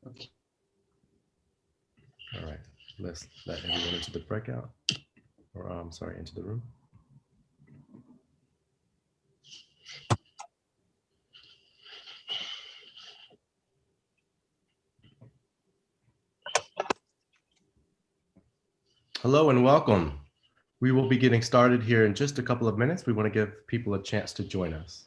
Okay. All right, let's let everyone into the breakout, or I'm sorry, into the room. Hello and welcome. We will be getting started here in just a couple of minutes. We want to give people a chance to join us.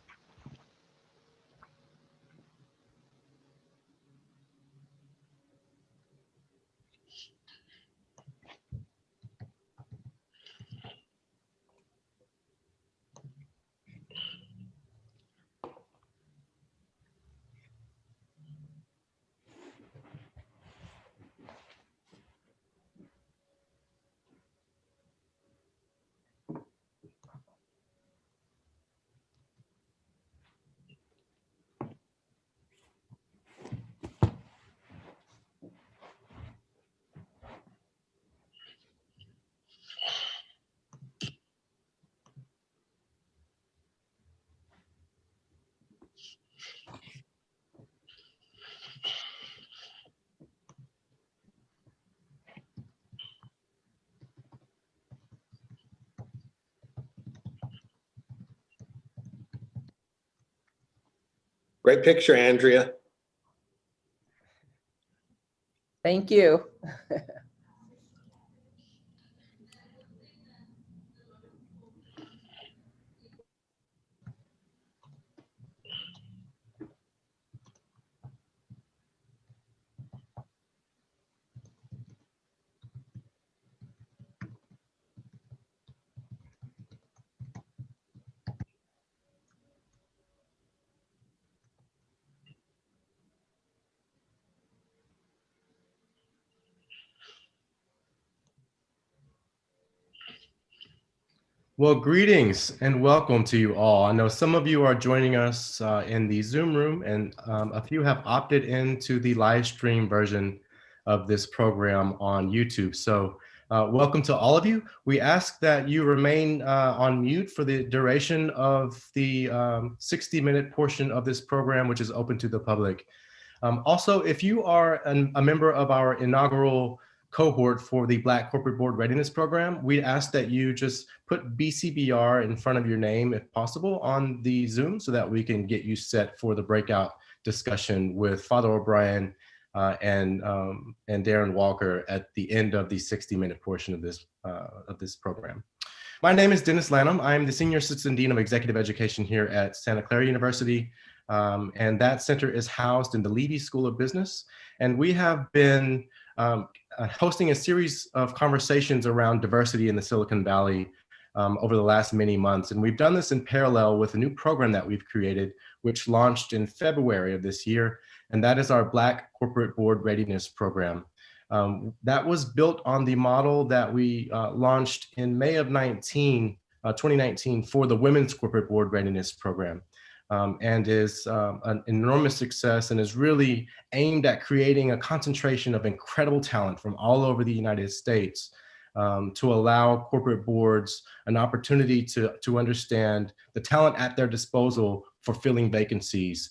Great picture, Andrea. Thank you. Well, greetings and welcome to you all. I know some of you are joining us in the Zoom room, and a few have opted into the live stream version of this program on YouTube. So welcome to all of you. We ask that you remain on mute for the duration of the 60-minute portion of this program, which is open to the public. Also, if you are a member of our inaugural cohort for the Black Corporate Board Readiness Program, we ask that you just put BCBR in front of your name, if possible, on the Zoom so that we can get you set for the breakout discussion with Father O'Brien and Darren Walker at the end of the 60-minute portion of this program. My name is Dennis Lanham. I am the Senior Assistant Dean of Executive Education here at Santa Clara University. And that center is housed in the Levy School of Business. And we have been hosting a series of conversations around diversity in the Silicon Valley over the last many months. And we've done this in parallel with a new program that we've created, which launched in February of this year. And that is our Black Corporate Board Readiness Program. That was built on the model that we launched in May of 2019 for the Women's Corporate Board Readiness Program. And is an enormous success and is really aimed at creating a concentration of incredible talent from all over the United States to allow corporate boards an opportunity to understand the talent at their disposal for filling vacancies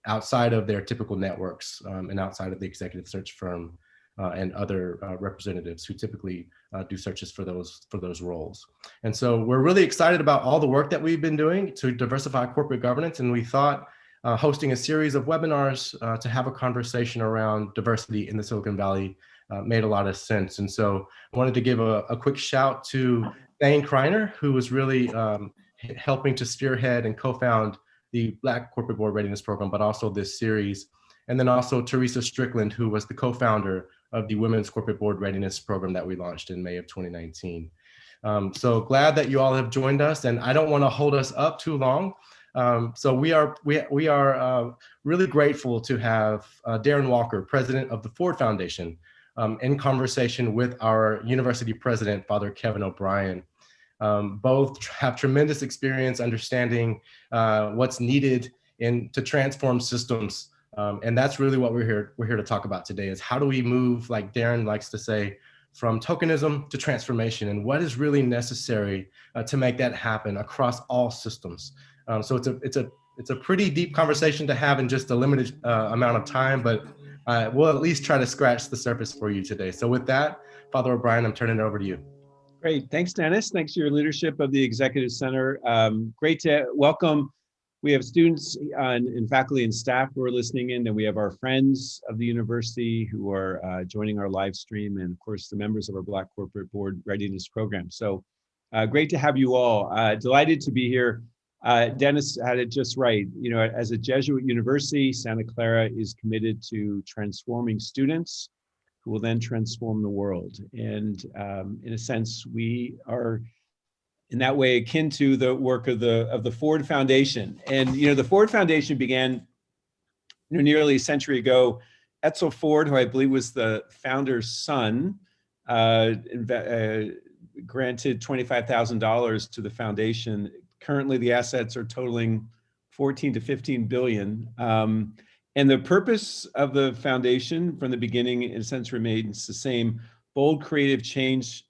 outside of their typical networks and outside of the executive search firm and other representatives who typically do searches for those roles. And so we're really excited about all the work that we've been doing to diversify corporate governance. And we thought hosting a series of webinars to have a conversation around diversity in the Silicon Valley made a lot of sense. And so I wanted to give a quick shout to Thane Kreiner, who was really helping to spearhead and co-found the Black Corporate Board Readiness Program, but also this series. And then also Teresa Strickland, who was the co-founder of the Women's Corporate Board Readiness Program that we launched in May of 2019. So glad that you all have joined us, and I don't want to hold us up too long. So we are really grateful to have Darren Walker, president of the Ford Foundation, in conversation with our university president, Father Kevin O'Brien. Both have tremendous experience understanding what's needed to transform systems. And that's really what we're here to talk about today, is how do we move, like Darren likes to say, from tokenism to transformation, and what is really necessary to make that happen across all systems. So it's a pretty deep conversation to have in just a limited amount of time, but we'll at least try to scratch the surface for you today. So with that, Father O'Brien, I'm turning it over to you. Great. Thanks, Dennis. Thanks for your leadership of the Executive Center. Great to welcome. We have students and faculty and staff who are listening in, and we have our friends of the university who are joining our live stream, and of course, the members of our Black Corporate Board Readiness Program. So great to have you all. Delighted to be here. Dennis had it just right. You know, as a Jesuit university, Santa Clara is committed to transforming students who will then transform the world. And in a sense, we are in that way akin to the work of the Ford Foundation. And you know, the Ford Foundation began nearly a century ago. Edsel Ford, who I believe was the founder's son, granted $25,000 to the foundation. Currently, the assets are totaling 14 to 15 billion. And the purpose of the foundation from the beginning, in a sense, remains the same: bold creative change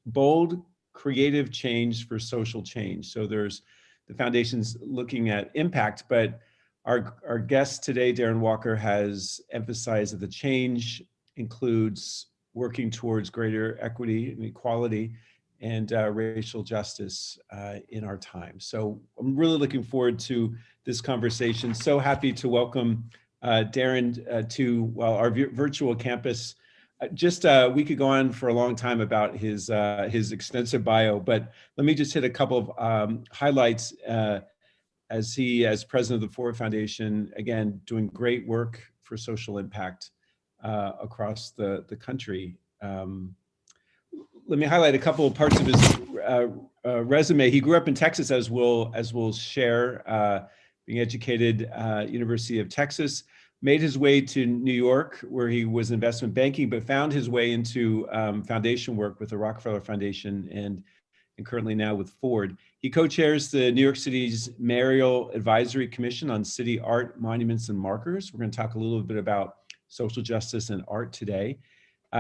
for social change. So there's the foundation's looking at impact, but our guest today, Darren Walker, has emphasized that the change includes working towards greater equity and equality and racial justice in our time. So I'm really looking forward to this conversation. So happy to welcome Darren to our virtual campus. We could go on for a long time about his extensive bio, but let me just hit a couple of highlights as president of the Ford Foundation, again, doing great work for social impact across the country. Let me highlight a couple of parts of his resume. He grew up in Texas, as we'll share, being educated University of Texas, made his way to New York, where he was in investment banking, but found his way into foundation work with the Rockefeller Foundation and currently now with Ford. He co-chairs the New York City's Mayoral Advisory Commission on City Art, Monuments, and Markers. We're going to talk a little bit about social justice and art today.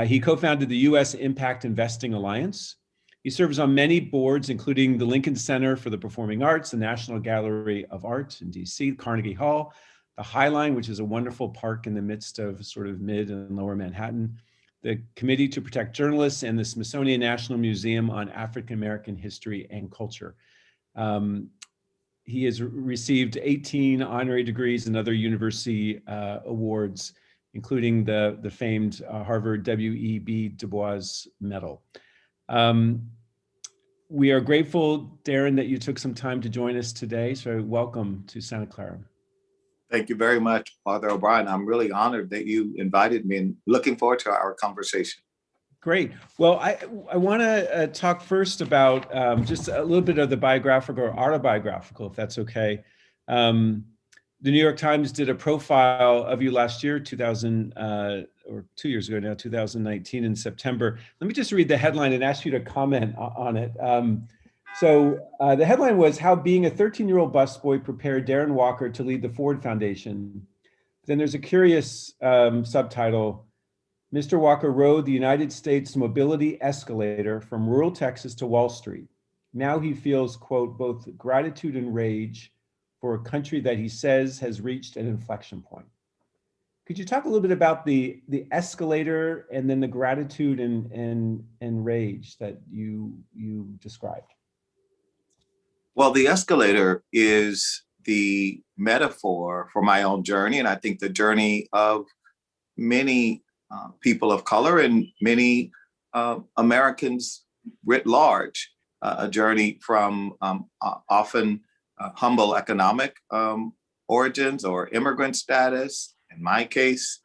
He co-founded the U.S. Impact Investing Alliance. He serves on many boards, including the Lincoln Center for the Performing Arts, the National Gallery of Art in DC, Carnegie Hall, the High Line, which is a wonderful park in the midst of sort of mid and lower Manhattan, the Committee to Protect Journalists, and the Smithsonian National Museum on African American History and Culture. He has received 18 honorary degrees and other university awards, including the famed Harvard W.E.B. Du Bois Medal. We are grateful, Darren, that you took some time to join us today. So welcome to Santa Clara. Thank you very much, Father O'Brien. I'm really honored that you invited me and looking forward to our conversation. Great. Well, I want to talk first about just a little bit of the biographical or autobiographical, if that's okay. The New York Times did a profile of you last year, 2 years ago now, 2019 in September. Let me just read the headline and ask you to comment on it. The headline was "How Being a 13-Year-Old Busboy Prepared Darren Walker to Lead the Ford Foundation." Then there's a curious subtitle: "Mr. Walker rode the United States mobility escalator from rural Texas to Wall Street. Now he feels, quote, both gratitude and rage for a country that he says has reached an inflection point." Could you talk a little bit about the escalator and then the gratitude and rage that you described? Well, the escalator is the metaphor for my own journey, and I think the journey of many people of color and many Americans writ large, a journey from often humble economic origins or immigrant status. In my case,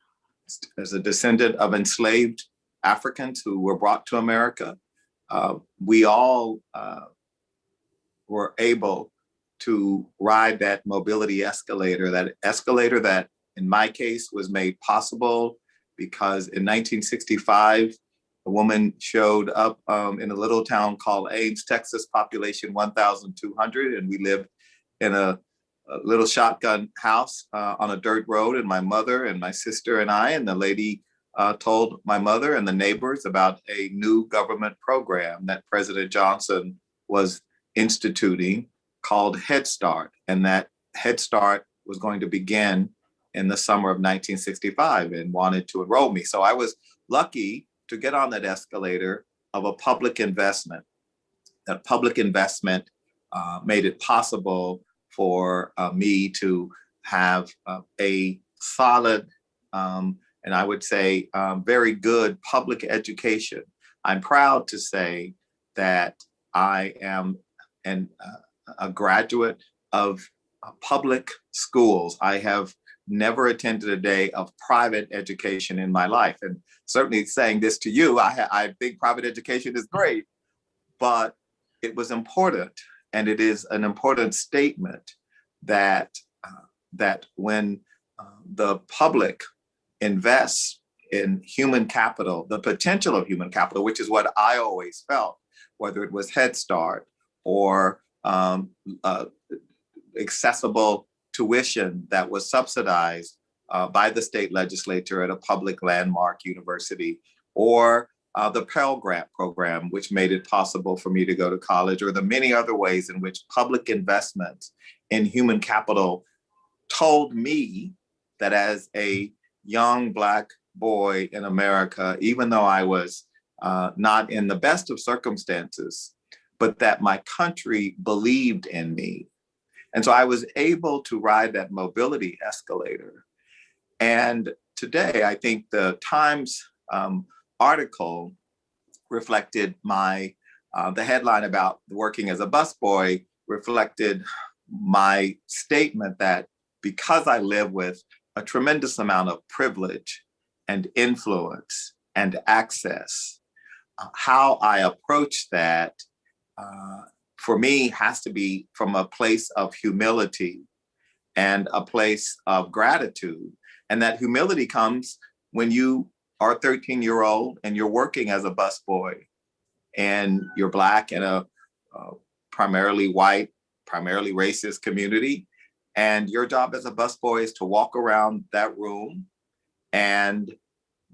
as a descendant of enslaved Africans who were brought to America, we all were able to ride that mobility escalator, that in my case was made possible because in 1965, a woman showed up in a little town called Ames, Texas, population 1,200, and we lived in a little shotgun house on a dirt road, and my mother and my sister and I, and the lady told my mother and the neighbors about a new government program that President Johnson was instituting called Head Start, and that Head Start was going to begin in the summer of 1965 and wanted to enroll me. So I was lucky to get on that escalator of a public investment. That public investment made it possible for me to have a solid and I would say very good public education. I'm proud to say that I am a graduate of public schools. I have never attended a day of private education in my life. And certainly saying this to you, I think private education is great, but it was important. And it is an important statement that, that when the public invests in human capital, the potential of human capital, which is what I always felt, whether it was Head Start or accessible tuition that was subsidized by the state legislature at a public landmark university, or the Pell Grant program, which made it possible for me to go to college, or the many other ways in which public investments in human capital told me that as a young Black boy in America, even though I was not in the best of circumstances, but that my country believed in me. And so I was able to ride that mobility escalator. And today, I think the Times article reflected the headline about working as a busboy reflected my statement that because I live with a tremendous amount of privilege and influence and access, how I approach that for me has to be from a place of humility and a place of gratitude. And that humility comes when you are a 13-year-old and you're working as a busboy and you're Black in a primarily white, primarily racist community. And your job as a busboy is to walk around that room and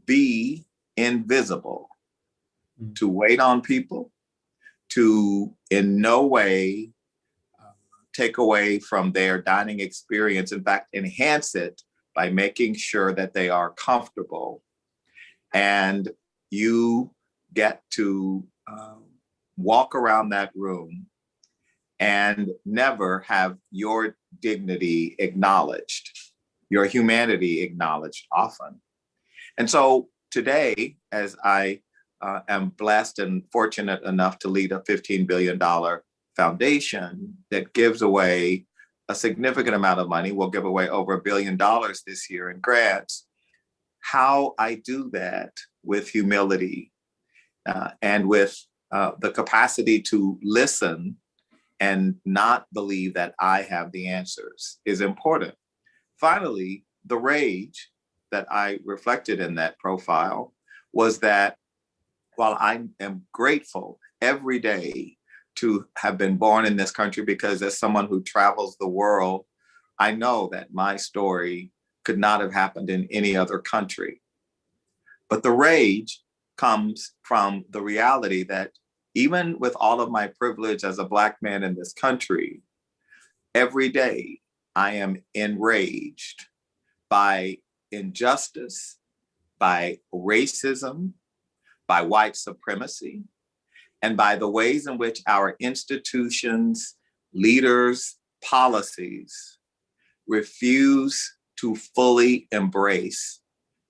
be invisible, to wait on people, to in no way take away from their dining experience. In fact, enhance it by making sure that they are comfortable. And you get to walk around that room and never have your dignity acknowledged, your humanity acknowledged often. And so today, as I am blessed and fortunate enough to lead a $15 billion foundation that gives away a significant amount of money, we'll give away over $1 billion this year in grants, how I do that with humility and with the capacity to listen and not believe that I have the answers is important. Finally, the rage that I reflected in that profile was that while I am grateful every day to have been born in this country, because as someone who travels the world, I know that my story could not have happened in any other country. But the rage comes from the reality that even with all of my privilege as a Black man in this country, every day I am enraged by injustice, by racism, by white supremacy, and by the ways in which our institutions, leaders, policies refuse to fully embrace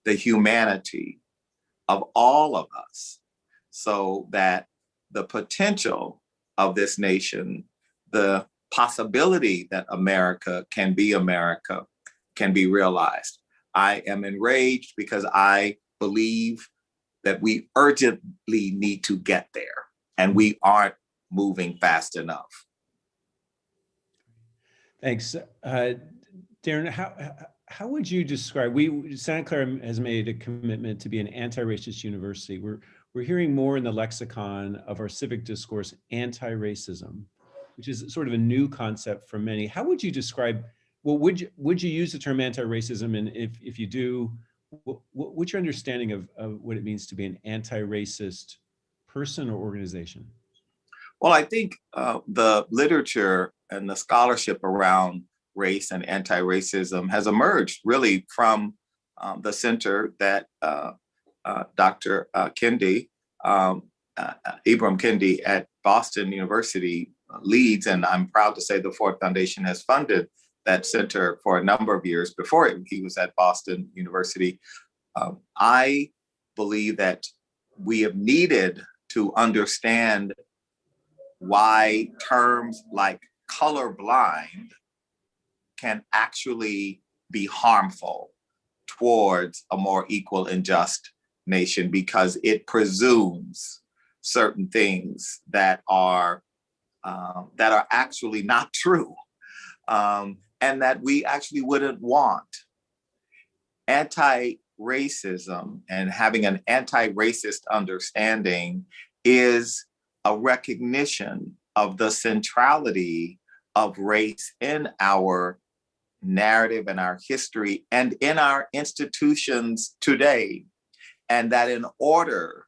the humanity of all of us, so that the potential of this nation, the possibility that America can be realized. I am enraged because I believe that we urgently need to get there, and we aren't moving fast enough. Thanks. Darren, how would you describe, Santa Clara has made a commitment to be an anti-racist university. We're hearing more in the lexicon of our civic discourse, anti-racism, which is sort of a new concept for many. How would you describe, well, would you use the term anti-racism? And if you do, what's your understanding of what it means to be an anti-racist person or organization? Well, I think the literature and the scholarship around race and anti-racism has emerged really from the center that Dr. Kendi, Ibram Kendi at Boston University leads. And I'm proud to say the Ford Foundation has funded that center for a number of years before he was at Boston University. I believe that we have needed to understand why terms like colorblind can actually be harmful towards a more equal and just nation, because it presumes certain things that are actually not true, and that we actually wouldn't want. Anti-racism and having an anti-racist understanding is a recognition of the centrality of race in our narrative and our history and in our institutions today. And that in order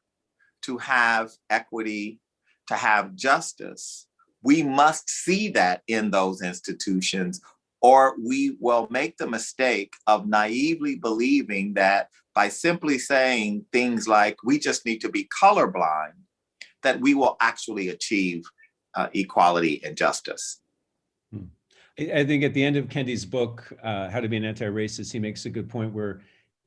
to have equity, to have justice, we must see that in those institutions, or we will make the mistake of naively believing that by simply saying things like, we just need to be colorblind, that we will actually achieve equality and justice. I think at the end of Kendi's book, How to Be an Anti-Racist, he makes a good point where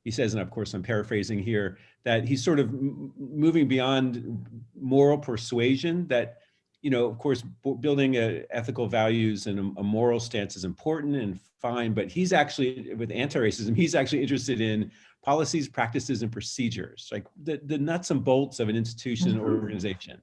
he says, and of course I'm paraphrasing here, that he's sort of moving beyond moral persuasion, that, you know, of course, building ethical values and a moral stance is important and fine, but he's actually, with anti-racism, he's actually interested in policies, practices, and procedures, like the nuts and bolts of an institution or organization,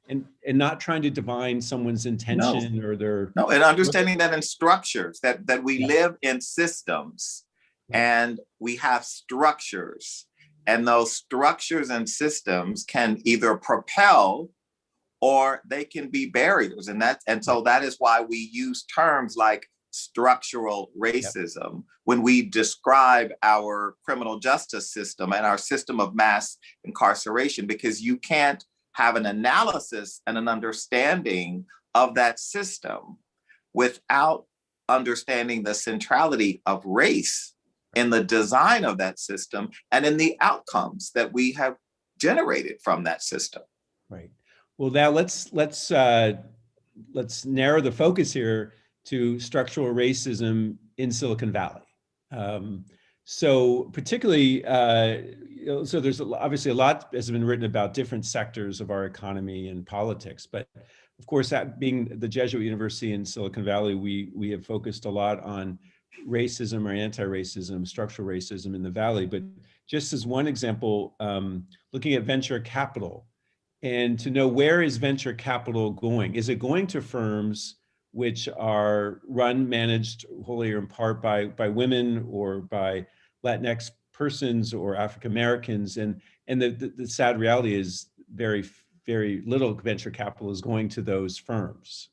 and not trying to divine someone's intention or their— No, and understanding that in structures, that we live in systems, and we have structures, and those structures and systems can either propel or they can be barriers. And so that is why we use terms like structural racism when we describe our criminal justice system and our system of mass incarceration, because you can't have an analysis and an understanding of that system without understanding the centrality of race in the design of that system and in the outcomes that we have generated from that system. Right. Well, now let's narrow the focus here to structural racism in Silicon Valley. So particularly, so there's obviously a lot has been written about different sectors of our economy and politics, but of course, that being the Jesuit University in Silicon Valley, we have focused a lot on racism or anti-racism, structural racism in the Valley. But just as one example, looking at venture capital, and to know, where is venture capital going? Is it going to firms which are run, managed wholly or in part by women or by Latinx persons or African Americans? And the sad reality is very, very little venture capital is going to those firms.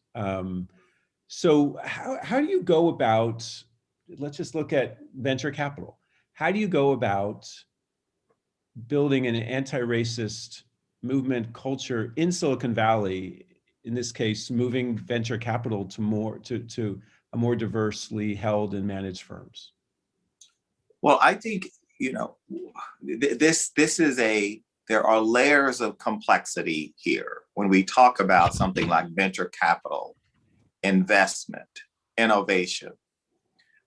So how do you go about, let's just look at venture capital. How do you go about building an anti-racist movement culture in Silicon Valley, in this case, moving venture capital to a more diversely held and managed firms? Well, I think, you know, there are layers of complexity here when we talk about something like venture capital, investment, innovation.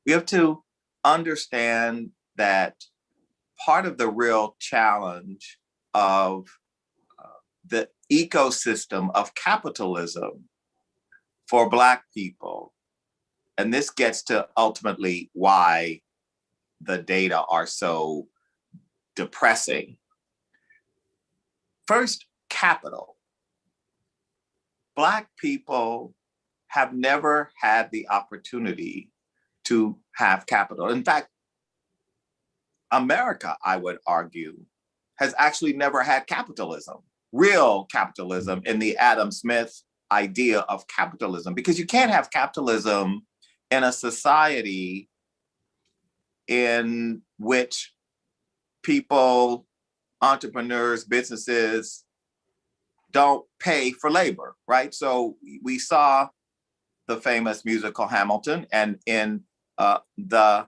We have to understand that part of the real challenge of the ecosystem of capitalism for Black people, and this gets to ultimately why the data are so depressing. First, capital. Black people have never had the opportunity to have capital. In fact, America, I would argue, has actually never had capitalism, real capitalism in the Adam Smith idea of capitalism, because you can't have capitalism in a society in which people, entrepreneurs, businesses don't pay for labor, right? So we saw the famous musical Hamilton, and in the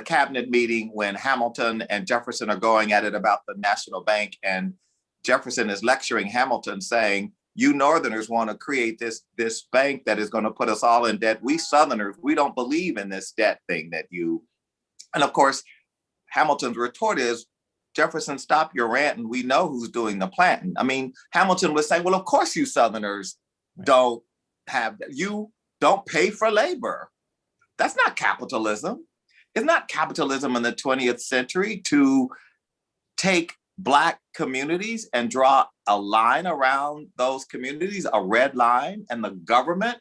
cabinet meeting when Hamilton and Jefferson are going at it about the National Bank, and Jefferson is lecturing Hamilton saying, you Northerners want to create this bank that is going to put us all in debt. We Southerners, we don't believe in this debt thing that you, and of course, Hamilton's retort is, Jefferson, stop your rant and we know who's doing the planting. I mean, Hamilton would say, well, of course you Southerners don't have, you don't pay for labor. That's not capitalism. It's not capitalism in the 20th century to take Black communities and draw a line around those communities, a red line, and the government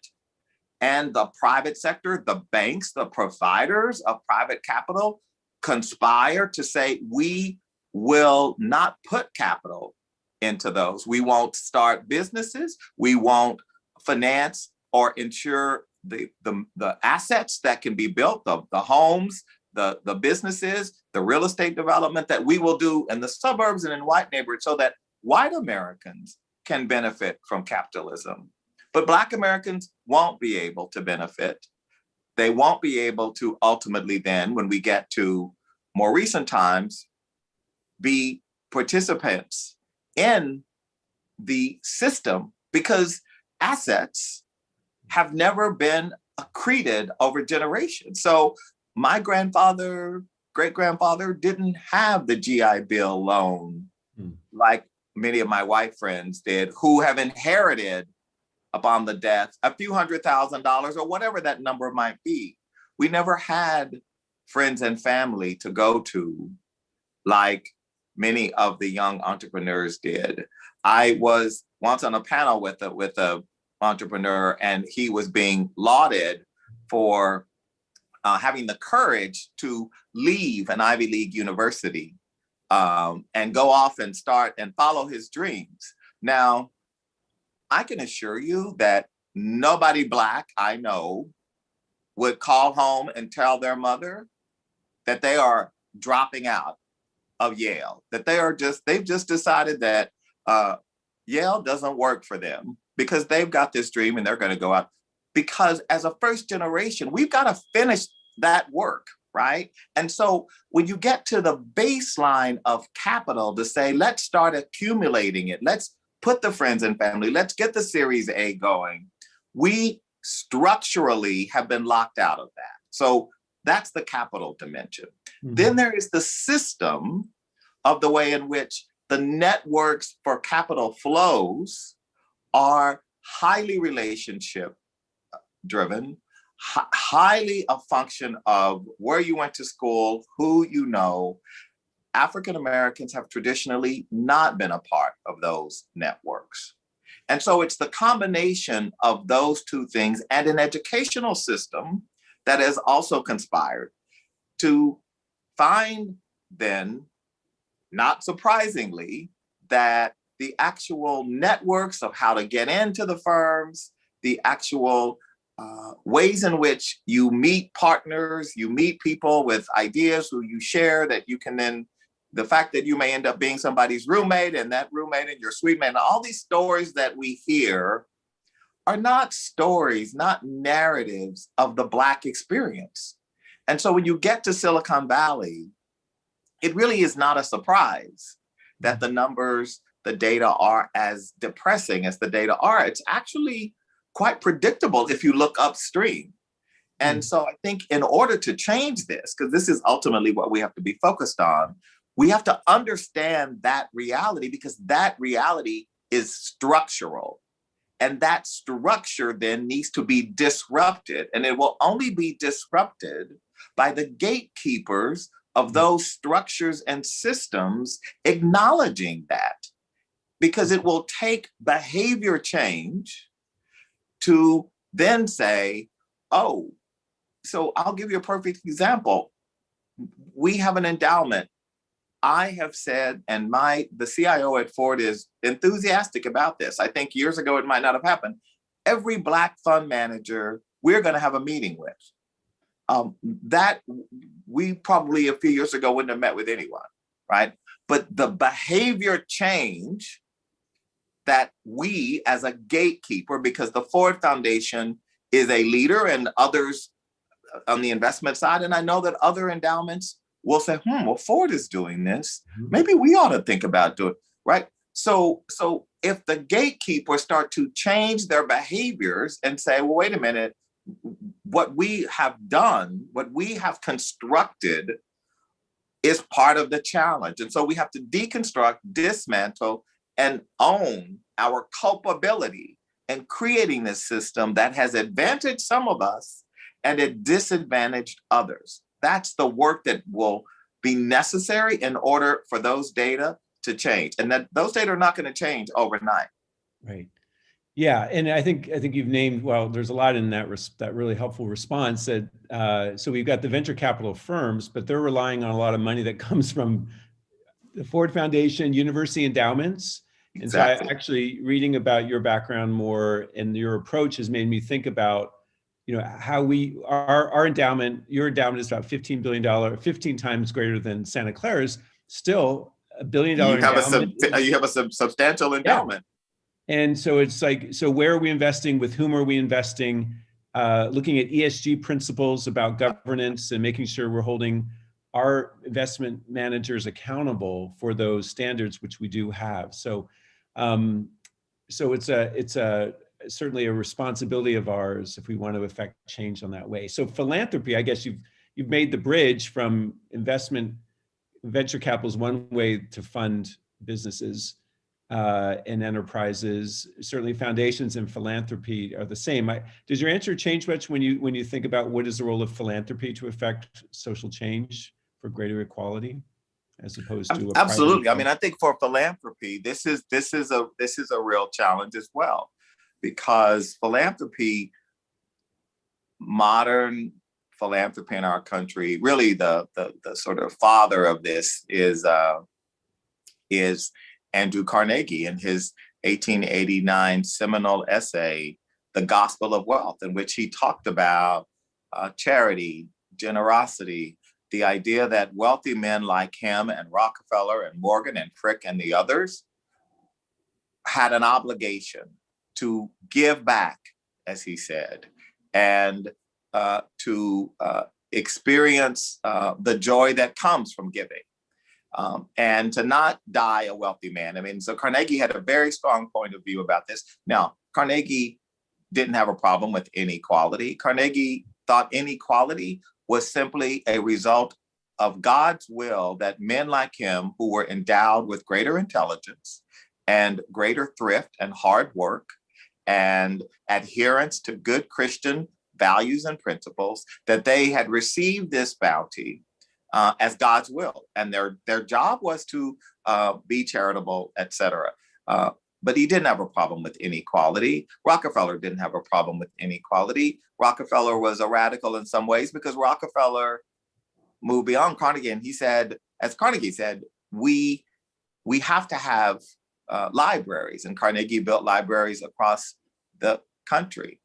and the private sector, the banks, the providers of private capital conspire to say, we will not put capital into those. We won't start businesses. We won't finance or insure the assets that can be built, the homes, the businesses, the real estate development that we will do in the suburbs and in white neighborhoods so that white Americans can benefit from capitalism. But Black Americans won't be able to benefit. They won't be able to ultimately then, when we get to more recent times, be participants in the system because assets have never been accreted over generations. So my grandfather, great-grandfather didn't have the GI Bill loan like many of my white friends did, who have inherited upon the death a few $100,000 or whatever that number might be. We never had friends and family to go to like many of the young entrepreneurs did. I was once on a panel with a entrepreneur, and he was being lauded for having the courage to leave an Ivy League university and go off and start and follow his dreams. Now, I can assure you that nobody Black I know would call home and tell their mother that they are dropping out of Yale, that they've just decided that Yale doesn't work for them because they've got this dream and they're going to go out. Because as a first generation, we've got to finish that work, right? And so when you get to the baseline of capital to say, let's start accumulating it, let's put the friends and family, let's get the Series A going, we structurally have been locked out of that. So that's the capital dimension. Mm-hmm. Then there is the system of the way in which the networks for capital flows are highly relationship driven, highly a function of where you went to school, who you know. African Americans have traditionally not been a part of those networks. And so it's the combination of those two things and an educational system that has also conspired to find then, not surprisingly, that the actual networks of how to get into the firms, the actual ways in which you meet partners, you meet people with ideas who you share that you can then, the fact that you may end up being somebody's roommate and that roommate and your suite mate, and all these stories that we hear are not stories, not narratives of the Black experience. And so when you get to Silicon Valley, it really is not a surprise that the numbers, the data are as depressing as the data are. It's actually quite predictable if you look upstream. And so I think in order to change this, because this is ultimately what we have to be focused on, we have to understand that reality, because that reality is structural. And that structure then needs to be disrupted. And it will only be disrupted by the gatekeepers of those structures and systems acknowledging that. Because it will take behavior change to then say, oh, so I'll give you a perfect example. We have an endowment. I have said, and the CIO at Ford is enthusiastic about this. I think years ago it might not have happened. Every Black fund manager we're going to have a meeting with. That we probably a few years ago wouldn't have met with anyone, right? But the behavior change that we as a gatekeeper, because the Ford Foundation is a leader and others on the investment side, and I know that other endowments will say, well, Ford is doing this. Maybe we ought to think about doing it, right? So if the gatekeepers start to change their behaviors and say, well, wait a minute, what we have done, what we have constructed is part of the challenge. And so we have to deconstruct, dismantle, and own our culpability in creating this system that has advantaged some of us and it disadvantaged others. That's the work that will be necessary in order for those data to change. And that those data are not going to change overnight. Right. Yeah, and I think you've named, well, there's a lot in that that really helpful response. That so we've got the venture capital firms, but they're relying on a lot of money that comes from the Ford Foundation, university endowments. Exactly. And so actually reading about your background more and your approach has made me think about, how our endowment, your endowment is about $15 billion, 15 times greater than Santa Clara's, still $1 billion endowment. You have a substantial endowment. Yeah. And so it's like, so where are we investing? With whom are we investing? Looking at ESG principles about governance and making sure we're holding our investment managers accountable for those standards, which we do have. So, it's certainly a responsibility of ours if we want to affect change on that way. So philanthropy, I guess you've made the bridge from venture capital is one way to fund businesses and enterprises. Certainly foundations and philanthropy are the same. Does your answer change much when you think about what is the role of philanthropy to affect social change for greater equality, as opposed to absolutely? I mean, I think for philanthropy, this is a real challenge as well, because philanthropy, modern philanthropy in our country, really the sort of father of this is Andrew Carnegie in his 1889 seminal essay, The Gospel of Wealth, in which he talked about charity, generosity, the idea that wealthy men like him and Rockefeller and Morgan and Frick and the others had an obligation to give back, as he said, and to experience the joy that comes from giving. And to not die a wealthy man. I mean, so Carnegie had a very strong point of view about this. Now, Carnegie didn't have a problem with inequality. Carnegie thought inequality was simply a result of God's will that men like him, who were endowed with greater intelligence and greater thrift and hard work and adherence to good Christian values and principles, that they had received this bounty as God's will, and their job was to be charitable, etc. But he didn't have a problem with inequality. Rockefeller didn't have a problem with inequality. Rockefeller was a radical in some ways because Rockefeller moved beyond Carnegie, and he said, as Carnegie said, we have to have libraries, and Carnegie built libraries across the country.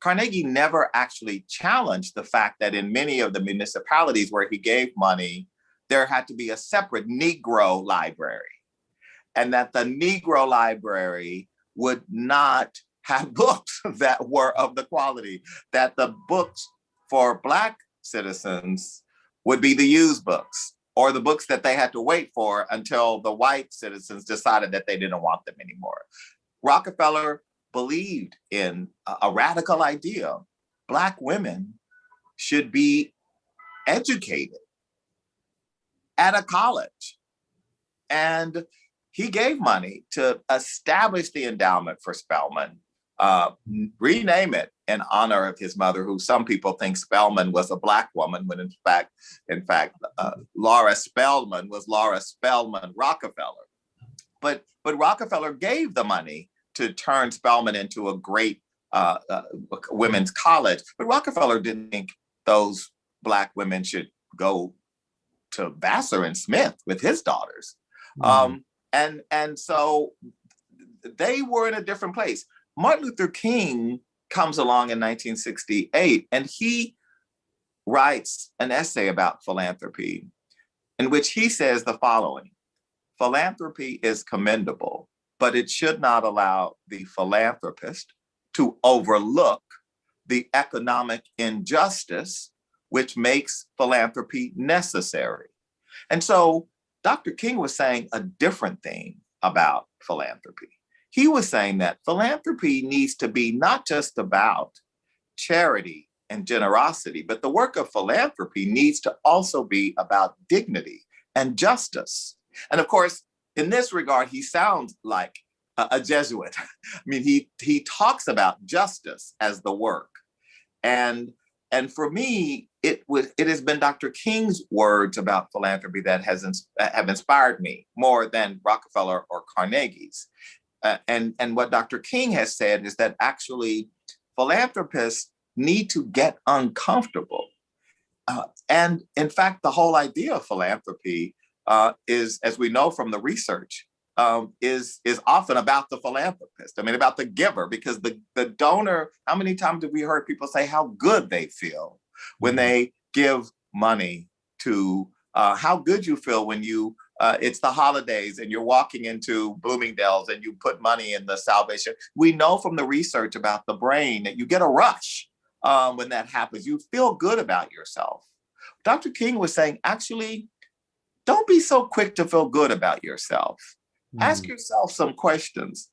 Carnegie never actually challenged the fact that in many of the municipalities where he gave money, there had to be a separate Negro library, and that the Negro library would not have books that were of the quality, that the books for Black citizens would be the used books, or the books that they had to wait for until the white citizens decided that they didn't want them anymore. Rockefeller believed in a radical idea. Black women should be educated at a college. And he gave money to establish the endowment for Spelman, rename it in honor of his mother, who some people think Spelman was a Black woman, when in fact, Laura Spelman was Laura Spelman Rockefeller. But Rockefeller gave the money to turn Spelman into a great women's college. But Rockefeller didn't think those Black women should go to Vassar and Smith with his daughters. And so they were in a different place. Martin Luther King comes along in 1968, and he writes an essay about philanthropy in which he says the following: philanthropy is commendable but it should not allow the philanthropist to overlook the economic injustice which makes philanthropy necessary. And so Dr. King was saying a different thing about philanthropy. He was saying that philanthropy needs to be not just about charity and generosity, but the work of philanthropy needs to also be about dignity and justice. And of course, in this regard, he sounds like a Jesuit. I mean, he talks about justice as the work. And for me, it has been Dr. King's words about philanthropy that have inspired me more than Rockefeller or Carnegie's. And what Dr. King has said is that actually philanthropists need to get uncomfortable. And in fact, the whole idea of philanthropy is, as we know from the research, is often about the philanthropist. I mean, about the giver, because the donor, how many times have we heard people say how good they feel when they give money to, how good you feel when you, it's the holidays and you're walking into Bloomingdale's and you put money in the Salvation. We know from the research about the brain that you get a rush when that happens. You feel good about yourself. Dr. King was saying, actually, don't be so quick to feel good about yourself. Ask yourself some questions.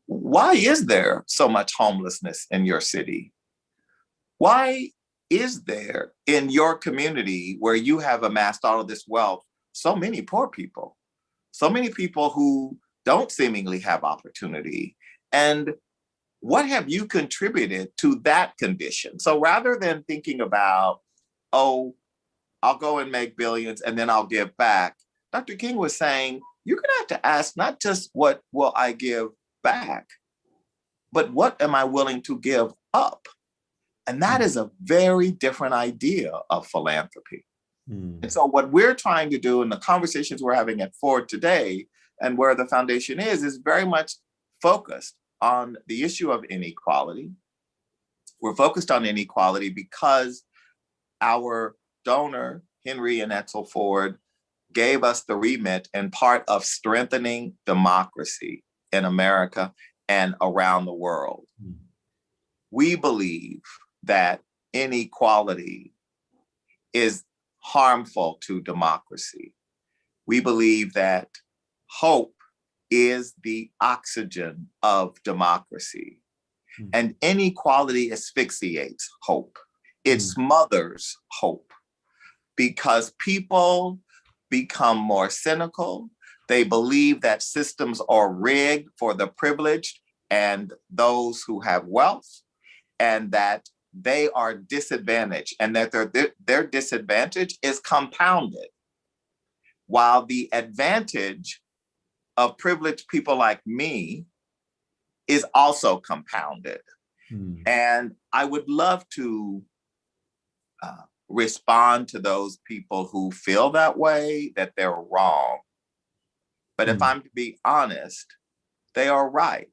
Why is there so much homelessness in your city? Why is there in your community where you have amassed all of this wealth, so many poor people, so many people who don't seemingly have opportunity? And what have you contributed to that condition? So rather than thinking about, oh, I'll go and make billions and then I'll give back, Dr. King was saying, you're going to have to ask not just what will I give back, but what am I willing to give up? And that is a very different idea of philanthropy. And so what we're trying to do in the conversations we're having at Ford today, and where the foundation is very much focused on the issue of inequality. We're focused on inequality because our donor, Henry and Edsel Ford, gave us the remit and part of strengthening democracy in America and around the world. We believe that inequality is harmful to democracy. We believe that hope is the oxygen of democracy. And inequality asphyxiates hope. It smothers hope because people become more cynical. They believe that systems are rigged for the privileged and those who have wealth, and that they are disadvantaged, and that their disadvantage is compounded, while the advantage of privileged people like me is also compounded. And I would love to respond to those people who feel that way, that they're wrong. But if I'm to be honest, they are right.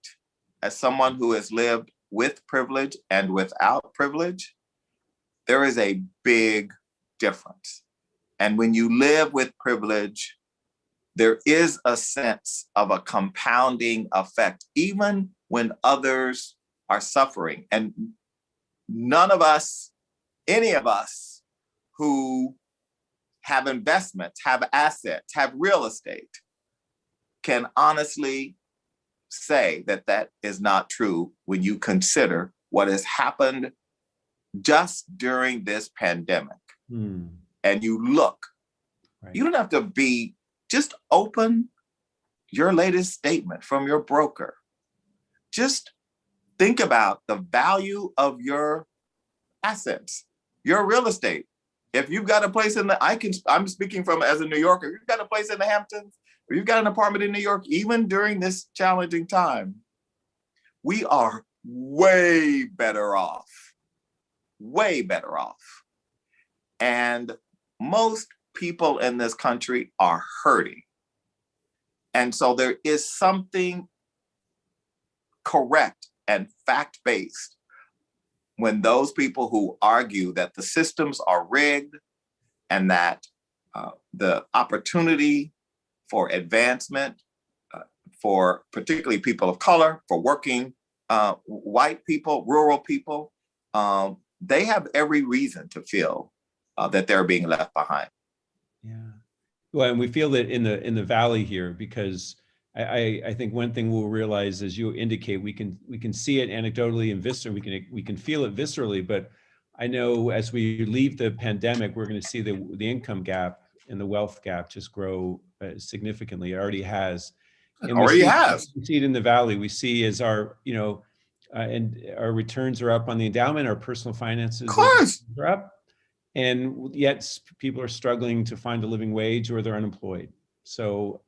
As someone who has lived with privilege and without privilege, there is a big difference. And when you live with privilege, there is a sense of a compounding effect, even when others are suffering. And none of us, any of us who have investments, have assets, have real estate, can honestly say that that is not true when you consider what has happened just during this pandemic. And you look, you don't have to be, just open your latest statement from your broker. Just think about the value of your assets, your real estate. If you've got a place in I'm speaking from as a New Yorker, you've got a place in the Hamptons, or you've got an apartment in New York, even during this challenging time, we are way better off, way better off. And most people in this country are hurting. And so there is something correct and fact-based when those people who argue that the systems are rigged and that the opportunity for advancement for particularly people of color, for working white people, rural people. They have every reason to feel that they're being left behind. Yeah. Well, and we feel that in the valley here, because I think one thing we'll realize, as you indicate, we can see it anecdotally and viscerally, we can feel it viscerally, but I know as we leave the pandemic, we're going to see the income gap and the wealth gap just grow significantly. It already has. And we see it in the valley. We see as our, and our returns are up on the endowment, our personal finances are up. And yet people are struggling to find a living wage or they're unemployed. So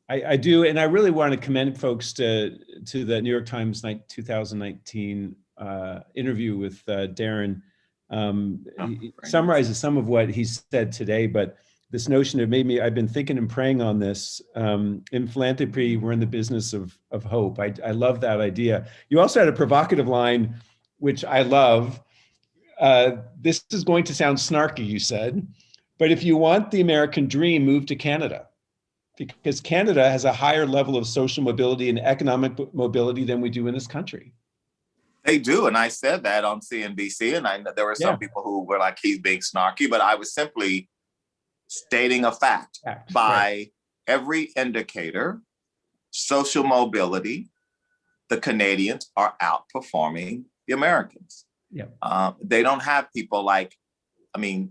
I do, and I really want to commend folks to the New York Times 2019 interview with Darren. He summarizes some of what he said today, but this notion of I've been thinking and praying on this. In philanthropy, we're in the business of hope. I love that idea. You also had a provocative line, which I love. This is going to sound snarky, you said, but if you want the American dream, move to Canada, because Canada has a higher level of social mobility and economic mobility than we do in this country. They do, and I said that on CNBC, and I know there were some people who were like, he's being snarky, but I was simply stating a fact. By every indicator, social mobility, the Canadians are outperforming the Americans. Yeah. They don't have people like me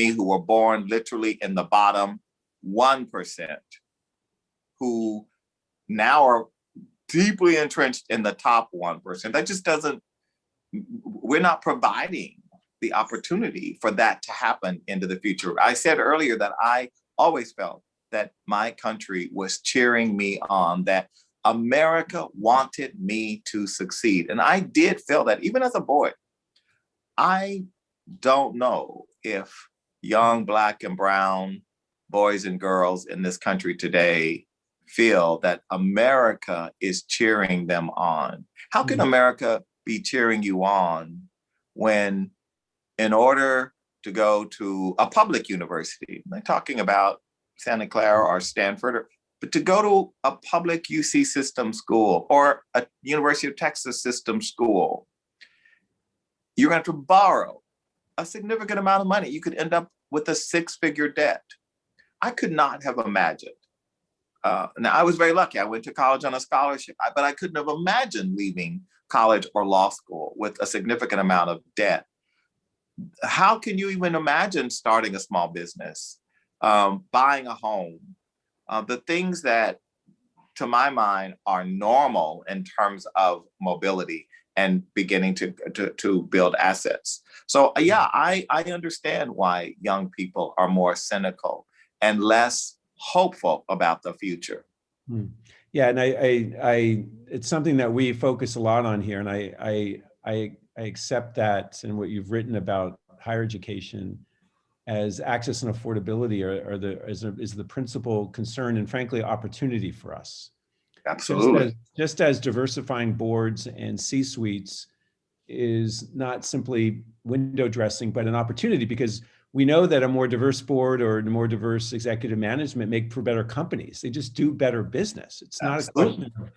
who were born literally in the bottom 1%, who now are deeply entrenched in the top 1%. That just we're not providing the opportunity for that to happen into the future. I said earlier that I always felt that my country was cheering me on, that America wanted me to succeed. And I did feel that even as a boy. I don't know if young Black and brown boys and girls in this country today feel that America is cheering them on. How can America be cheering you on when, in order to go to a public university, I'm not talking about Santa Clara or Stanford, but to go to a public UC system school or a University of Texas system school, you're going to have to borrow a significant amount of money. You could end up with a 6-figure debt. I could not have imagined. Now, I was very lucky. I went to college on a scholarship, but I couldn't have imagined leaving college or law school with a significant amount of debt. How can you even imagine starting a small business, buying a home? The things that, to my mind, are normal in terms of mobility and beginning to build assets. So yeah, I understand why young people are more cynical and less hopeful about the future. Yeah, and I it's something that we focus a lot on here, and I accept that, and what you've written about higher education as access and affordability is the principal concern, and frankly, opportunity for us. Absolutely. Just as diversifying boards and C-suites is not simply window dressing, but an opportunity, because we know that a more diverse board or a more diverse executive management make for better companies. They just do better business. It's not a question of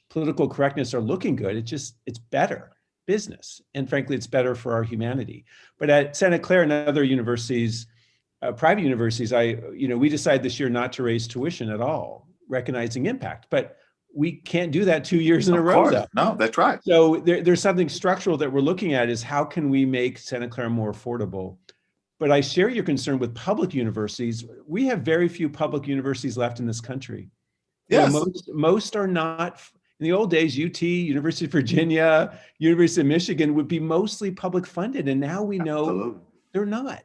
political correctness or looking good. It's better business. And frankly, it's better for our humanity. But at Santa Clara and other universities, private universities, we decided this year not to raise tuition at all, recognizing impact. But we can't do that 2 years in a row, though. No, that's right. So there's something structural that we're looking at, is how can we make Santa Clara more affordable? But I share your concern with public universities. We have very few public universities left in this country. Yes. Most are not. In the old days, UT, University of Virginia, University of Michigan would be mostly public funded. And now we know they're not.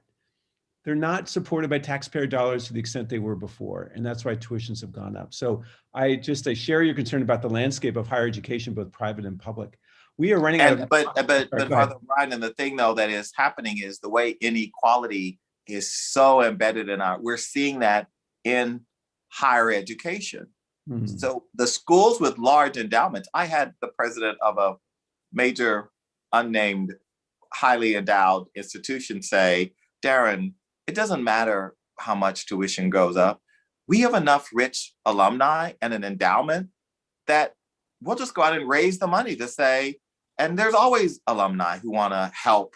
They're not supported by taxpayer dollars to the extent they were before. And that's why tuitions have gone up. So I share your concern about the landscape of higher education, both private and public. We are running out of— But Father Brian, and the thing though that is happening is the way inequality is so embedded in we're seeing that in higher education. Mm-hmm. So the schools with large endowments, I had the president of a major unnamed, highly endowed institution say, Darren, it doesn't matter how much tuition goes up. we have enough rich alumni and an endowment that we'll just go out and raise the money to say, and there's always alumni who want to help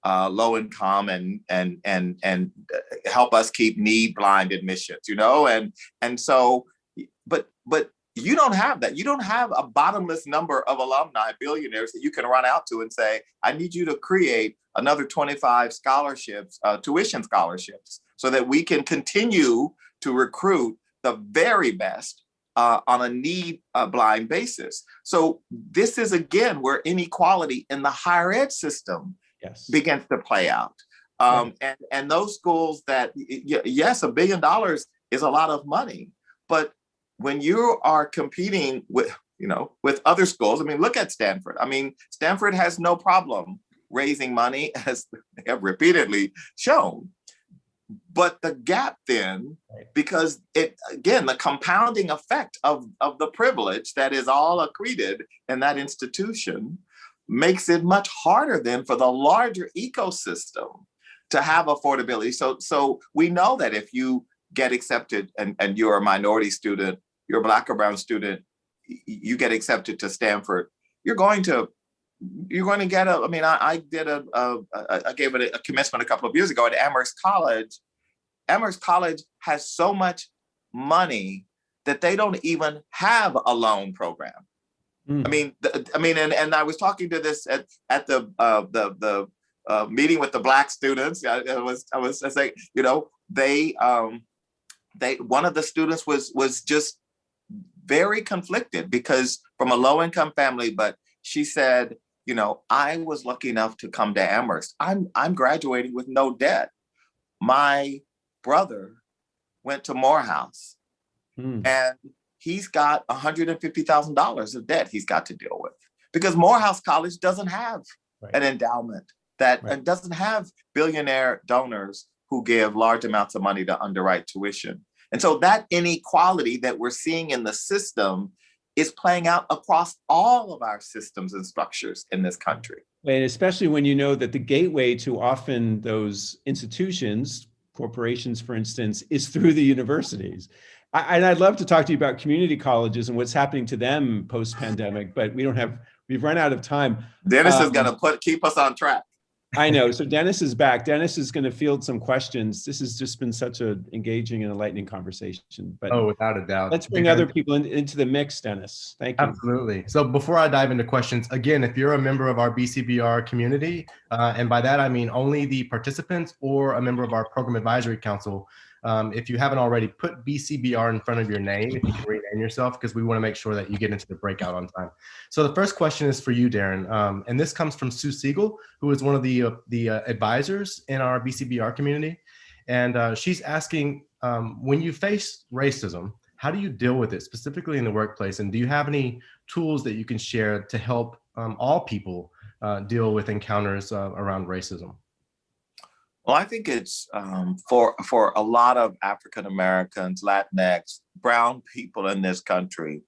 low income and help us keep need blind admissions, and so, but you don't have that. You don't have a bottomless number of alumni billionaires that you can run out to and say, I need you to create another 25 scholarships, tuition scholarships, so that we can continue to recruit the very best on a need blind basis. So this is, again, where inequality in the higher ed system begins to play out. And those schools that, yes, $1 billion is a lot of money, but when you are competing with other schools, I mean, look at Stanford. I mean, Stanford has no problem raising money, as they have repeatedly shown. But the gap then, because the compounding effect of the privilege that is all accreted in that institution makes it much harder then for the larger ecosystem to have affordability. So we know that if you get accepted and you're a minority student, you're a Black or brown student, you get accepted to Stanford, you're going to get I gave it a commencement a couple of years ago at Amherst College. Amherst College has so much money that they don't even have a loan program. I mean, and I was talking to this at the meeting with the Black students. I was saying, one of the students was just very conflicted because from a low income family, but she said, I was lucky enough to come to Amherst. I'm graduating with no debt. My brother went to Morehouse and he's got $150,000 of debt he's got to deal with because Morehouse College doesn't have an endowment and doesn't have billionaire donors who give large amounts of money to underwrite tuition. And so that inequality that we're seeing in the system is playing out across all of our systems and structures in this country. And especially when you know that the gateway to often those institutions, corporations, for instance, is through the universities. And I'd love to talk to you about community colleges and what's happening to them post-pandemic, but we've run out of time. Dennis is going to keep us on track. I know. So Dennis is back. Dennis is going to field some questions. This has just been such an engaging and enlightening conversation. But without a doubt. Let's bring other people into the mix, Dennis. Thank you. Absolutely. So before I dive into questions, again, if you're a member of our BCBR community, and by that I mean only the participants or a member of our program advisory council, if you haven't already, put BCBR in front of your name if you can rename yourself, because we want to make sure that you get into the breakout on time. So the first question is for you, Darren, and this comes from Sue Siegel, who is one of the advisors in our BCBR community. And she's asking, when you face racism, how do you deal with it, specifically in the workplace? And do you have any tools that you can share to help all people deal with encounters around racism? Well, I think it's for a lot of African Americans, Latinx, brown people in this country,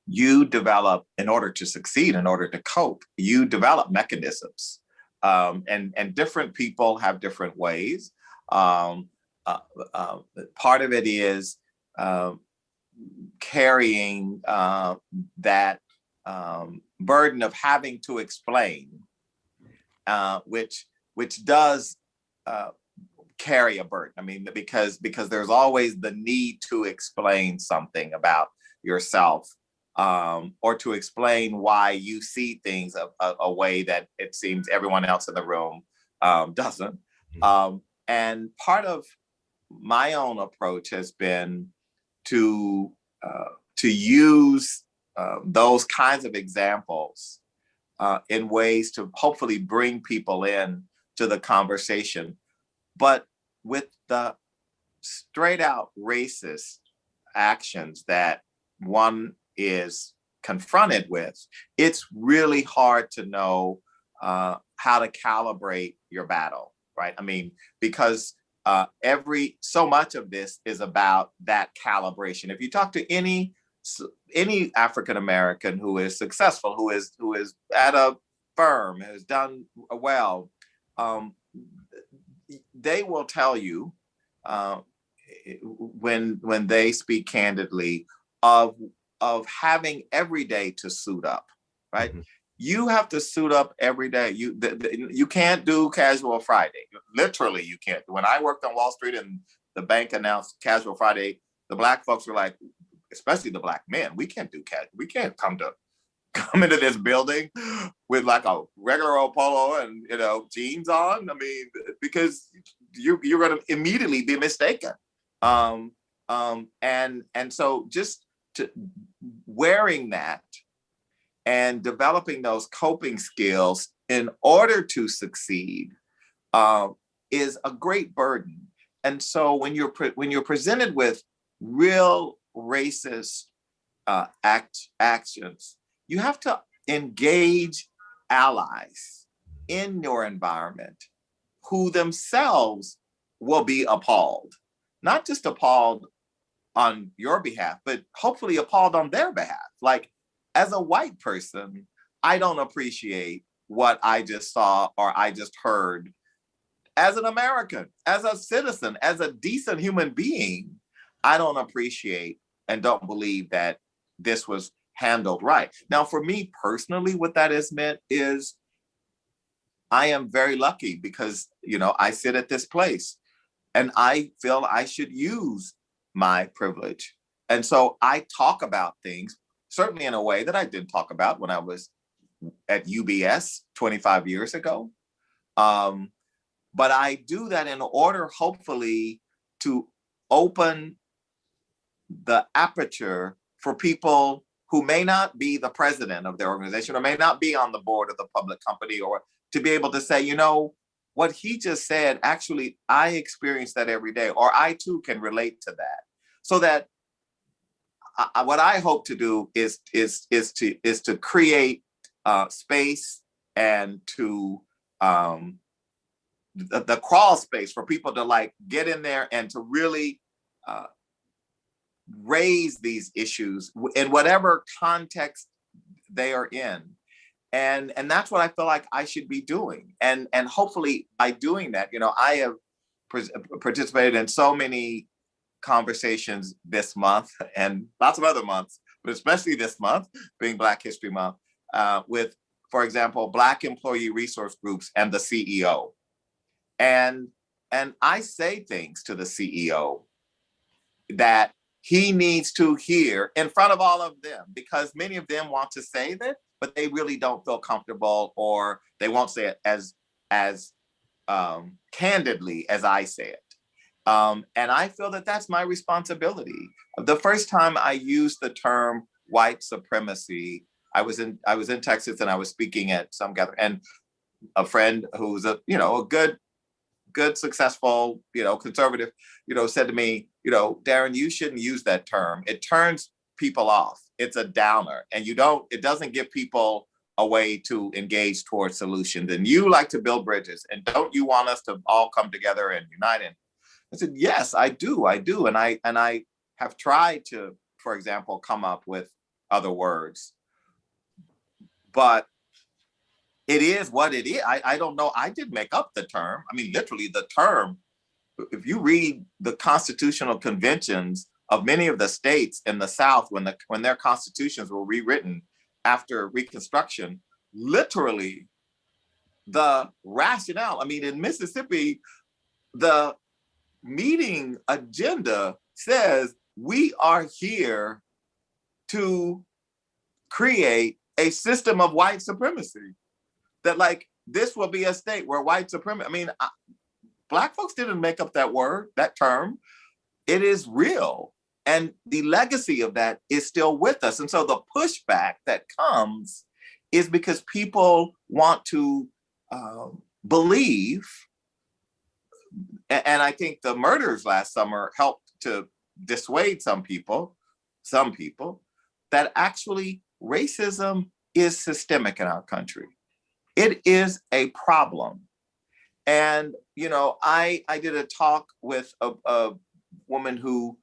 you develop, in order to succeed, in order to cope, you develop mechanisms. And different people have different ways. Part of it is carrying that burden of having to explain, which does carry a burden. I mean, because there's always the need to explain something about yourself, or to explain why you see things a way that it seems everyone else in the room doesn't. And part of my own approach has been to use those kinds of examples in ways to hopefully bring people in to the conversation. But with the straight out racist actions that one is confronted with, it's really hard to know how to calibrate your battle, right? I mean, because so much of this is about that calibration. If you talk to any African American who is successful, who is at a firm, has done well, they will tell you when they speak candidly of having every day to suit up, right? Mhm. You have to suit up every day. You can't do casual Friday. Literally, you can't. When I worked on Wall Street and the bank announced casual Friday, the Black folks were like, especially the Black men, we can't do casual. We can't come into this building with like a regular old polo and jeans on. I mean, because you're going to immediately be mistaken. And so just wearing that and developing those coping skills in order to succeed is a great burden. And so when you're presented with real racist actions, you have to engage allies in your environment who themselves will be appalled, not just appalled on your behalf, but hopefully appalled on their behalf. Like, as a white person, I don't appreciate what I just saw or I just heard. As an American, as a citizen, as a decent human being, I don't appreciate and don't believe that this was handled right. Now, for me personally, what that has meant is I am very lucky because, I sit at this place and I feel I should use my privilege. And so I talk about things, certainly in a way that I didn't talk about when I was at UBS 25 years ago. But I do that in order, hopefully, to open the aperture for people who may not be the president of their organization or may not be on the board of the public company, or to be able to say, what he just said, actually, I experience that every day, or I too can relate to that. So that what I hope to do is to create space and to the crawl space for people to get in there and to really raise these issues in whatever context they are in. And that's what I feel like I should be doing. And hopefully by doing that, I have participated in so many conversations this month and lots of other months, but especially this month being Black History Month, with, for example, Black employee resource groups and the CEO. And I say things to the CEO that he needs to hear in front of all of them, because many of them want to say that, but they really don't feel comfortable, or they won't say it as candidly as I say it. And I feel that that's my responsibility. The first time I used the term white supremacy, I was in Texas and I was speaking at some gathering, and a friend who's a good, successful, conservative, said to me, Darren, you shouldn't use that term. It turns people off. It's a downer, and it doesn't give people a way to engage towards solutions. And you like to build bridges, and don't you want us to all come together and unite? And I said, yes, I do. And I have tried to, for example, come up with other words, but it is what it is. I don't know. I didn't make up the term. I mean, literally the term, if you read the constitutional conventions of many of the states in the South, when their constitutions were rewritten after Reconstruction, literally the rationale, I mean, in Mississippi, the meeting agenda says we are here to create a system of white supremacy. That this will be a state where white supremacy, I mean, Black folks didn't make up that term. It is real. And the legacy of that is still with us. And so the pushback that comes is because people want to believe, and I think the murders last summer helped to dissuade some people, that actually racism is systemic in our country. It is a problem. And, I did a talk with a woman who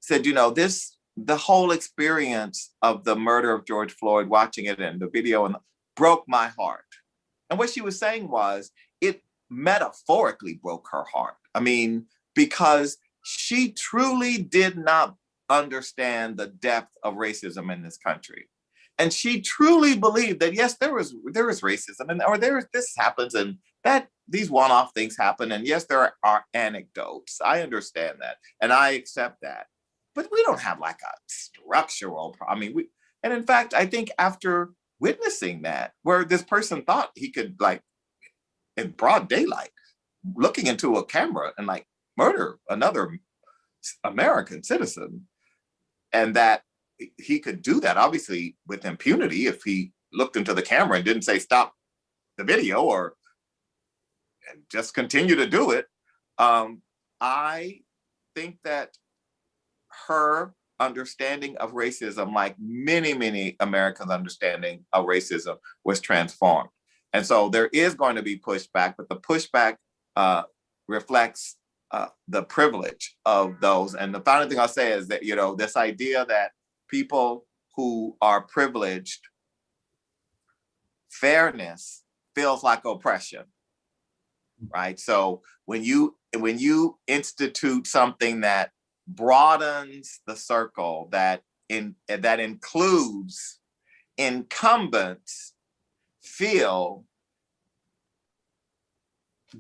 said, the whole experience of the murder of George Floyd, watching it in the video, and broke my heart. And what she was saying was, it metaphorically broke her heart. I mean, because she truly did not understand the depth of racism in this country. And she truly believed that, yes, there is racism, and or this happens, and that these one-off things happen. And yes, there are anecdotes. I understand that, and I accept that. But we don't have like a structural problem. I mean, and in fact, I think after witnessing that, where this person thought he could, like, in broad daylight, looking into a camera and like murder another American citizen, and that he could do that obviously with impunity if he looked into the camera and didn't say stop the video or and just continue to do it. I think that her understanding of racism, like many Americans' understanding of racism, was transformed. And so there is going to be pushback, but the pushback reflects the privilege of those. And the final thing I'll say is that, this idea that people who are privileged, fairness feels like oppression, right? So when you institute something that broadens the circle, that includes incumbents, feel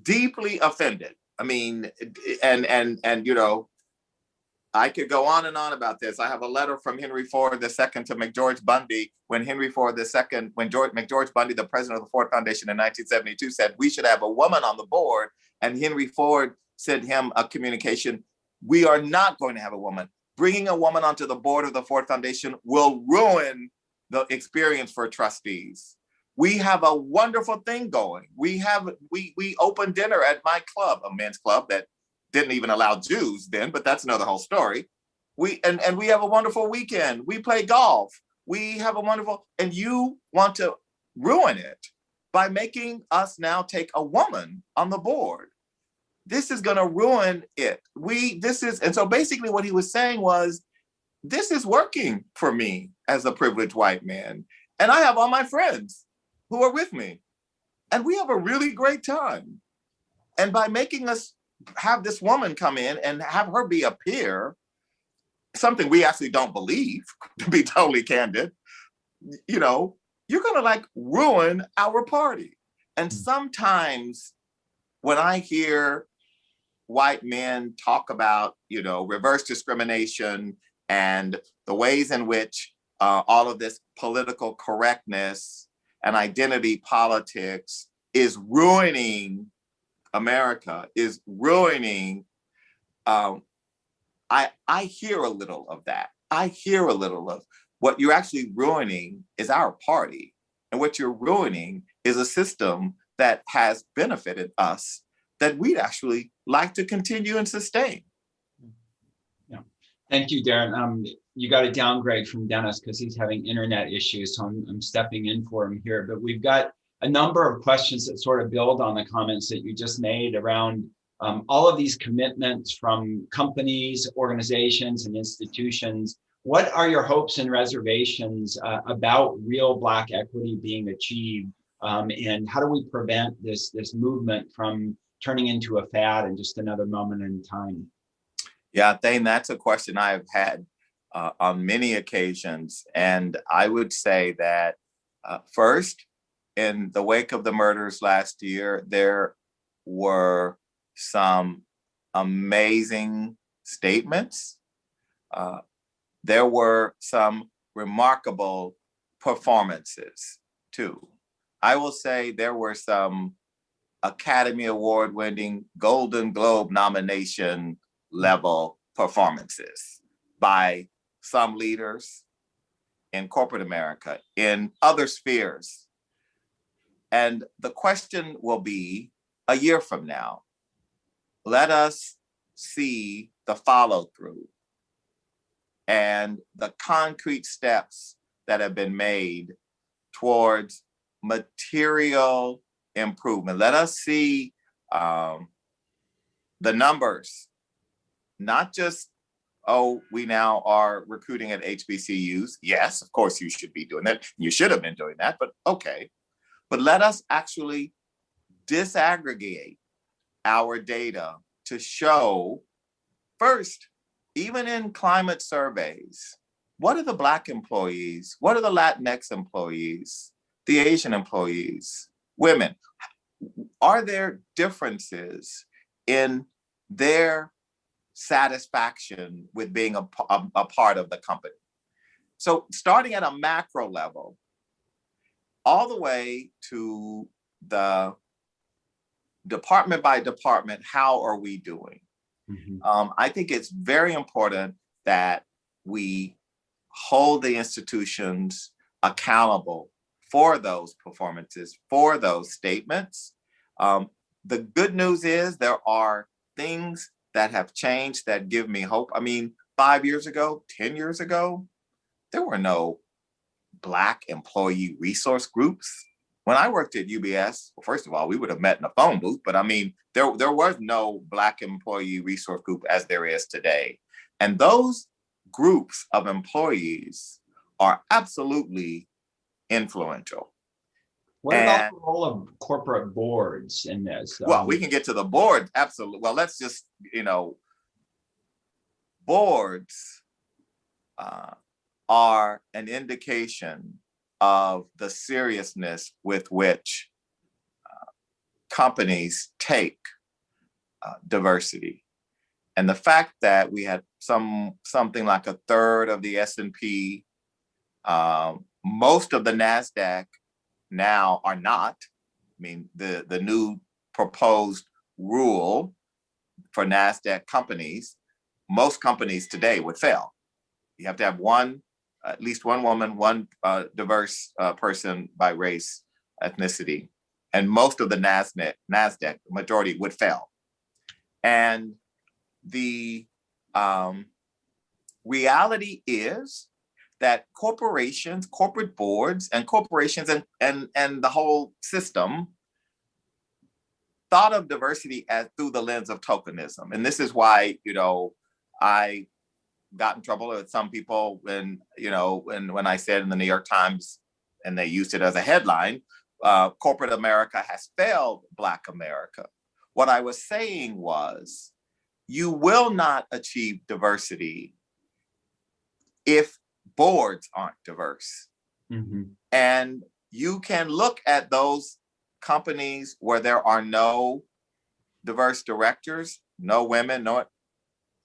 deeply offended. I mean, and I could go on and on about this. I have a letter from Henry Ford II to McGeorge Bundy when McGeorge Bundy, the president of the Ford Foundation in 1972, said we should have a woman on the board. And Henry Ford sent him a communication: we are not going to have a woman. Bringing a woman onto the board of the Ford Foundation will ruin the experience for trustees. We have a wonderful thing going. We opened dinner at my club, a men's club that didn't even allow Jews then, but that's another whole story. We have a wonderful weekend. We play golf. We have a wonderful, and you want to ruin it by making us now take a woman on the board. This is going to ruin it. And so basically what he was saying was, this is working for me as a privileged white man. And I have all my friends who are with me, and we have a really great time. And by making us have this woman come in and have her be a peer, something we actually don't believe, to be totally candid, you're gonna like ruin our party. And sometimes when I hear white men talk about, reverse discrimination and the ways in which all of this political correctness and identity politics is ruining America, is ruining, I hear a little of that. I hear a little of what you're actually ruining is our party. And what you're ruining is a system that has benefited us, that we'd actually like to continue and sustain. Yeah. Thank you, Darren. You got a downgrade from Dennis because he's having internet issues, so I'm stepping in for him here. But we've got a number of questions that sort of build on the comments that you just made around all of these commitments from companies, organizations, and institutions. What are your hopes and reservations about real Black equity being achieved? And how do we prevent this movement from turning into a fad and just another moment in time? Yeah, Thane, that's a question I've had on many occasions. And I would say that first, in the wake of the murders last year, there were some amazing statements. There were some remarkable performances too. I will say there were some Academy Award winning, Golden Globe nomination level performances by some leaders in corporate America, in other spheres. And the question will be, a year from now, let us see the follow through and the concrete steps that have been made towards material improvement. Let us see the numbers, not just, we now are recruiting at HBCUs. Yes, of course you should be doing that. You should have been doing that, but okay. But let us actually disaggregate our data to show First, even in climate surveys, what are the Black employees? What are the Latinx employees? The Asian employees, women? Are there differences in their satisfaction with being a part of the company? So starting at a macro level, all the way to the department by department, how are we doing? I think it's very important that we hold the institutions accountable for those performances, for those statements. The good news is there are things that have changed that give me hope. I mean, 5 years ago, 10 years ago, there were no Black employee resource groups. When I worked at UBS, well, first of all, we would have met in a phone booth, but I mean, there was no Black employee resource group as there is today. And those groups of employees are absolutely influential. What about the role of corporate boards in this? Well, we can get to the board, absolutely. Well, let's just, boards are an indication of the seriousness with which companies take diversity. And the fact that we had something like a third of the S&P, most of the NASDAQ now are not. I mean, the new proposed rule for NASDAQ companies, most companies today would fail. You have to have at least one woman, one diverse person by race, ethnicity, and most of the NASDAQ majority would fail. And the reality is that corporations, corporate boards, and corporations and the whole system thought of diversity through the lens of tokenism. And this is why, I got in trouble with some people when I said in the New York Times, and they used it as a headline, corporate America has failed Black America. What I was saying was, you will not achieve diversity if boards aren't diverse. And you can look at those companies where there are no diverse directors, no women,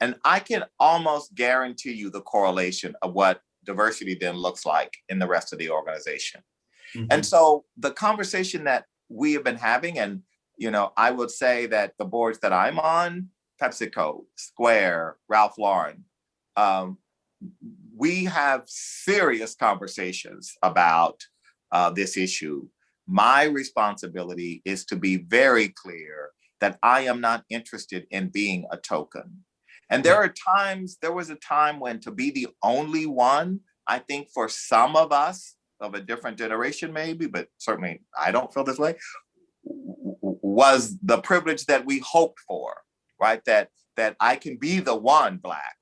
and I can almost guarantee you the correlation of what diversity then looks like in the rest of the organization. And so the conversation that we have been having, and I would say that the boards that I'm on, PepsiCo, Square, Ralph Lauren, we have serious conversations about this issue. My responsibility is to be very clear that I am not interested in being a token. And there was a time when to be the only one, I think for some of us of a different generation maybe, but certainly I don't feel this way, was the privilege that we hoped for, right? That I can be the one Black,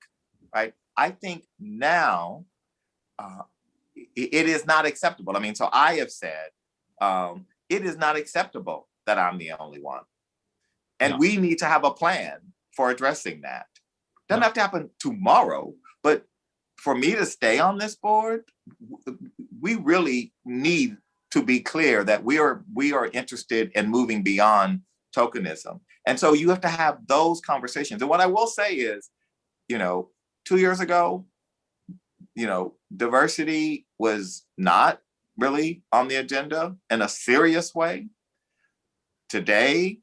right? I think now it is not acceptable. I mean, so I have said, it is not acceptable that I'm the only one. And we need to have a plan for addressing that. Doesn't have to happen tomorrow, but for me to stay on this board, we really need to be clear that we are interested in moving beyond tokenism. And so you have to have those conversations. And what I will say is, 2 years ago, diversity was not really on the agenda in a serious way. Today,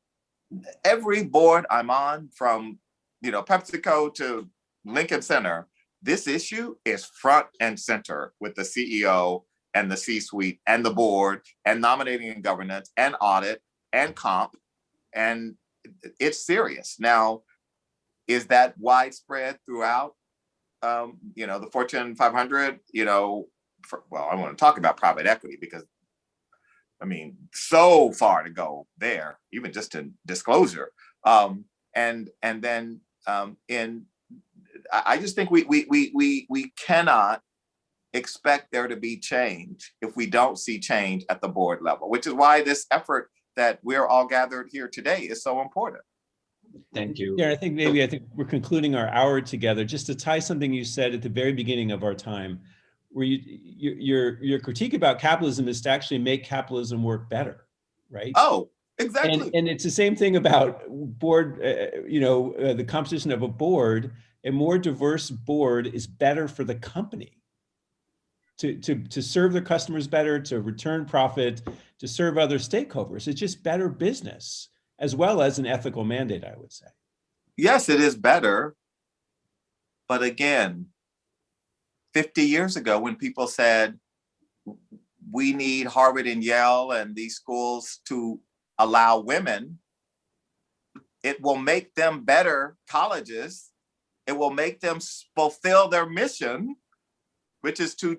every board I'm on, from PepsiCo to Lincoln Center, this issue is front and center with the CEO and the C-suite and the board and nominating and governance and audit and comp, and it's serious. Now, is that widespread throughout, the Fortune 500? I want to talk about private equity because, so far to go there, even just in disclosure. I just think we cannot expect there to be change if we don't see change at the board level, which is why this effort that we're all gathered here today is so important. Thank you. Yeah, I think we're concluding our hour together. Just to tie something you said at the very beginning of our time, where your critique about capitalism is to actually make capitalism work better, right? Oh, exactly. And it's the same thing about board, the composition of a board. A more diverse board is better for the company to serve their customers better, to return profit, to serve other stakeholders. It's just better business, as well as an ethical mandate, I would say. Yes, it is better. But again, 50 years ago, when people said, we need Harvard and Yale and these schools to allow women, it will make them better colleges. It will make them fulfill their mission, which is to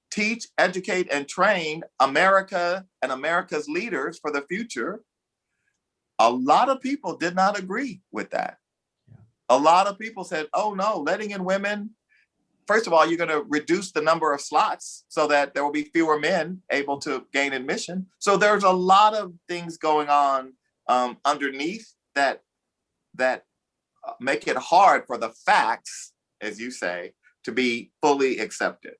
teach, educate, and train America and America's leaders for the future. A lot of people did not agree with that. Yeah. A lot of people said, oh no, letting in women, first of all, you're going to reduce the number of slots so that there will be fewer men able to gain admission. So there's a lot of things going on underneath that make it hard for the facts, as you say, to be fully accepted.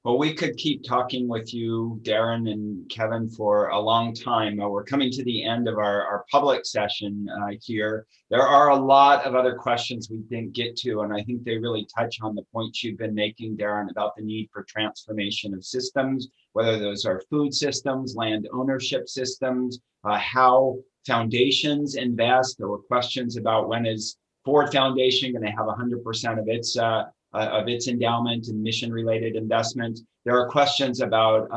Well, we could keep talking with you, Darren and Kevin, for a long time. We're coming to the end of our public session here. There are a lot of other questions we didn't get to, and I think they really touch on the points you've been making, Darren, about the need for transformation of systems, whether those are food systems, land ownership systems, how foundations invest. There were questions about when is Ford Foundation going to have 100% of its endowment and mission-related investment. There are questions about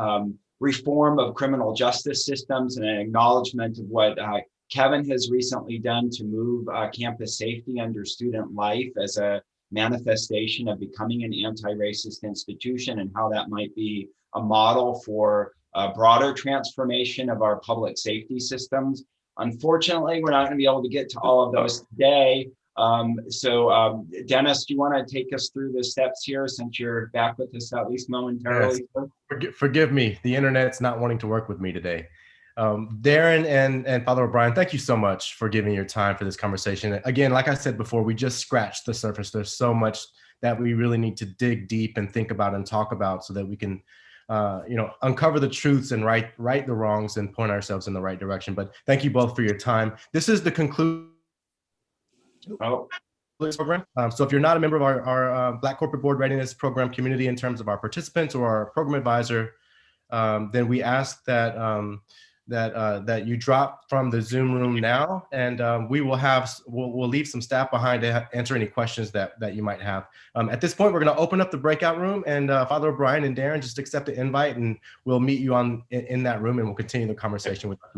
reform of criminal justice systems and an acknowledgement of what Kevin has recently done to move campus safety under student life as a manifestation of becoming an anti-racist institution, and how that might be a model for a broader transformation of our public safety systems. Unfortunately, we're not going to be able to get to all of those today. So Dennis, do you want to take us through the steps here, since you're back with us at least momentarily? Yes. Forgive me, the internet's not wanting to work with me today. Darren and Father O'Brien, thank you so much for giving your time for this conversation. Again, like I said before, we just scratched the surface. There's so much that we really need to dig deep and think about and talk about, so that we can uncover the truths and right the wrongs and point ourselves in the right direction. But thank you both for your time. This is the conclusion program. So if you're not a member of our Black Corporate Board Readiness Program community in terms of our participants or our program advisor, then we ask that that you drop from the Zoom room now, and we'll leave some staff behind to answer any questions that you might have. At this point, we're going to open up the breakout room, and Father O'Brien and Darren, just accept the invite, and we'll meet you in that room, and we'll continue the conversation with the community.